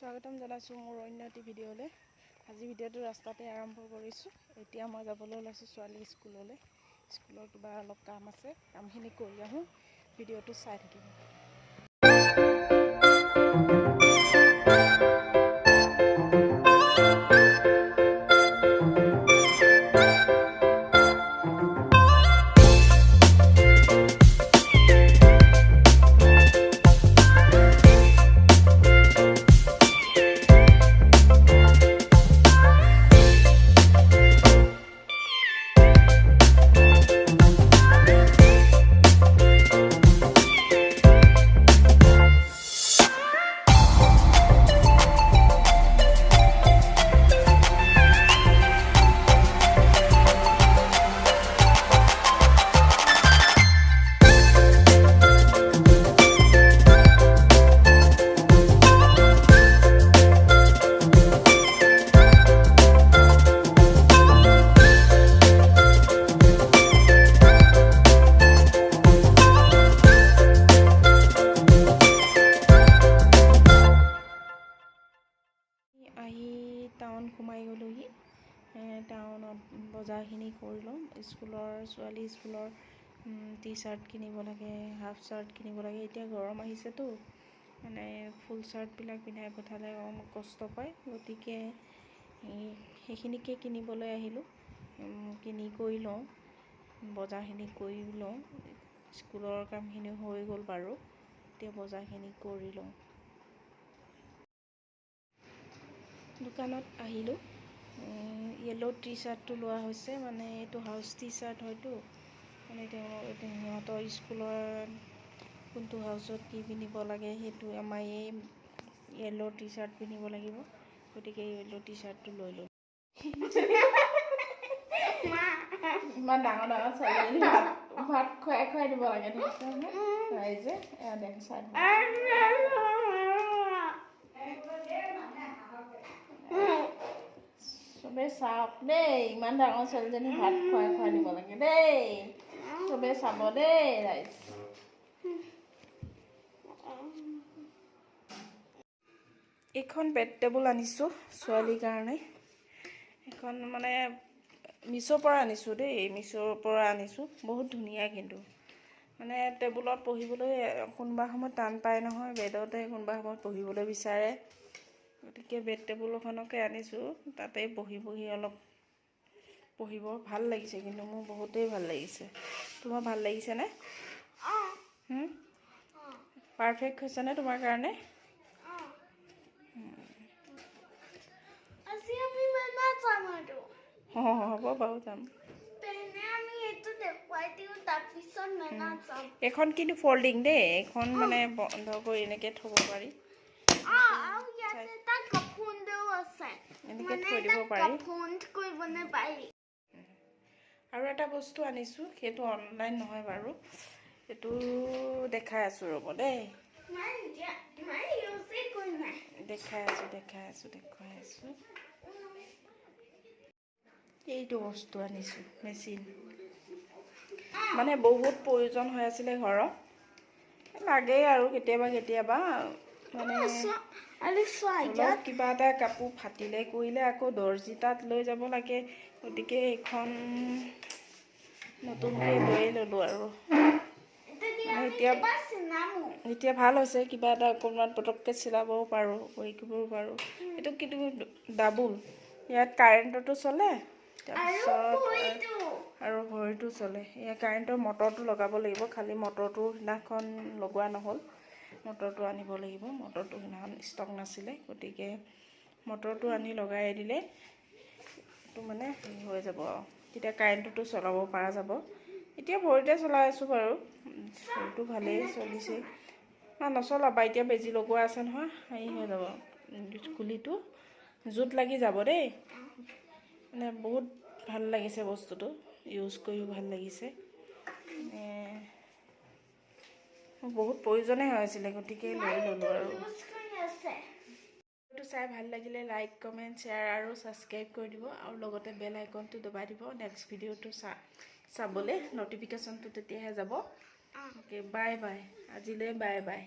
স্বাগতম জনাইছোঁ মোৰ অন্য এটি ভিডিঅ'লৈ। আজি ভিডিঅ'টো ৰাস্তাতে আৰম্ভ কৰিছোঁ। এতিয়া মই যাবলৈ ওলাইছোঁ ছোৱালী স্কুললৈ। স্কুলৰ কিবা অলপ কাম আছে, কামখিনি কৰি আহোঁ। ভিডিঅ'টো চাই থাকিব। টাউন সোমাই গ'লোহি। টাউনত বজাৰখিনি কৰি লওঁ। ছোৱালী স্কুলৰ টি চাৰ্ট কিনিব লাগে, হাফ চাৰ্ট কিনিব লাগে। এতিয়া গৰম আহিছেতো, মানে ফুল চাৰ্টবিলাক পিন্ধাই পঠালে কষ্ট পায়, গতিকে সেইখিনিকে কিনিবলৈ আহিলোঁ। কিনি কৰি লওঁ, বজাৰখিনি কৰি লওঁ। স্কুলৰ কামখিনি হৈ গ'ল বাৰু, এতিয়া বজাৰখিনি কৰি লওঁ। দোকানত আহিলোঁ। য়েল্লো টি চাৰ্টটো লোৱা হৈছে, মানে এইটো হাউচ টি চাৰ্ট হয়তো, মানে সিহঁতৰ স্কুলৰ কোনটো হাউচত কি পিন্ধিব লাগে সেইটো আমাৰ এই য়েল্লো টি চাৰ্ট পিন্ধিব লাগিব, গতিকে য়েল্লো টি চাৰ্টটো লৈ লওঁ। ইমান ডাঙৰ ডাঙৰ ছোৱালীজনী ভাত খুৱাই দিব লাগে, ৰাইজে দেখ চাই চবেই চাওক দেই, ইমান ডাঙৰ ছোৱালীজনী ভাত খুৱাই দিব লাগে দেই, চবেই চাব দেই ৰাইজ। এইখন বেড টেবুল আনিছোঁ ছোৱালীৰ কাৰণে। এইখন মানে মিছ'ৰ পৰা আনিছোঁ দেই, মিছ'ৰ পৰা আনিছোঁ। বহুত ধুনীয়া, কিন্তু মানে টেবুলত পঢ়িবলৈ কোনোবা সময়ত টান পায় নহয়, বেডতে কোনোবা সময়ত পঢ়িবলৈ বিচাৰে, গতিকে বেড টেবুল এখনকে আনিছোঁ। তাতে বহি অলপ পঢ়িব ভাল লাগিছে, কিন্তু মোৰ বহুতেই ভাল লাগিছে। তোমাৰ ভাল লাগিছেনে? পাৰফেক্ট হৈছেনে তোমাৰ কাৰণে? হ'ব বাৰু, যাম। এখন কিন্তু ফল্ডিং দেই, এইখন মানে বন্ধ কৰি এনেকৈ থ'ব পাৰি, এনেকৈ থৈ দিব পাৰি। আৰু এটা বস্তু আনিছোঁ, সেইটো অনলাইন নহয় বাৰু, সেইটো দেখাই আছোঁ ৰ'ব দেই। দেখাই আছোঁ। এইটো বস্তু আনিছোঁ, মেচিন। মানে বহুত প্ৰয়োজন হৈ আছিলে ঘৰত, লাগেই আৰু কেতিয়াবা মানে অলপ কিবা এটা কাপোৰ ফাটিলে কৰিলে আকৌ দৰ্জি তাত লৈ যাব লাগে, গতিকে এইখন নতুনকৈ লৈয়ে ল'লোঁ আৰু। এতিয়া ভাল হৈছে, কিবা এটা অকণমান পটককৈ চিলাবও পাৰোঁ, কৰিবও পাৰোঁ। এইটো কিন্তু ডাবুল, ইয়াত কাৰেণ্টতো চলে, তাৰপিছত আৰু ভৰিটো চলে। এয়া কাৰেণ্টৰ মটৰটো লগাব লাগিব, খালি মটৰটো সিদিনাখন লগোৱা নহ'ল, মটৰটো আনিব লাগিব। মটৰটো সিদিনাখন ষ্টক নাছিলে, গতিকে মটৰটো আনি লগাই দিলে এইটো মানে হেৰি হৈ যাব আৰু, তেতিয়া কাৰেণ্টটো চলাব পৰা যাব। এতিয়া ভৰিতে চলাই আছোঁ বাৰু, ভৰিটো ভালেই চলিছে। নচলাবা, এতিয়া বেজি লগোৱা আছে নহয়, হেৰি হৈ যাব, গুলিটো জোত লাগি যাব দেই। মানে বহুত ভাল লাগিছে বস্তুটো, ইউজ কৰিও ভাল লাগিছে। বহুত প্ৰয়োজনেই হৈ আছিলে, গতিকে লৈ ল'লোঁ আৰু। ভিডিঅ'টো চাই ভাল লাগিলে লাইক, কমেণ্ট, শ্বেয়াৰ আৰু ছাবস্ক্ৰাইব কৰি দিব, আৰু লগতে বেল আইকনটো দবাই দিব নেক্সট ভিডিঅ'টো চাবলৈ। ন'টিফিকেশ্যনটো তেতিয়াহে যাব। অ'কে, বাই বাই, আজিলৈ বাই বাই।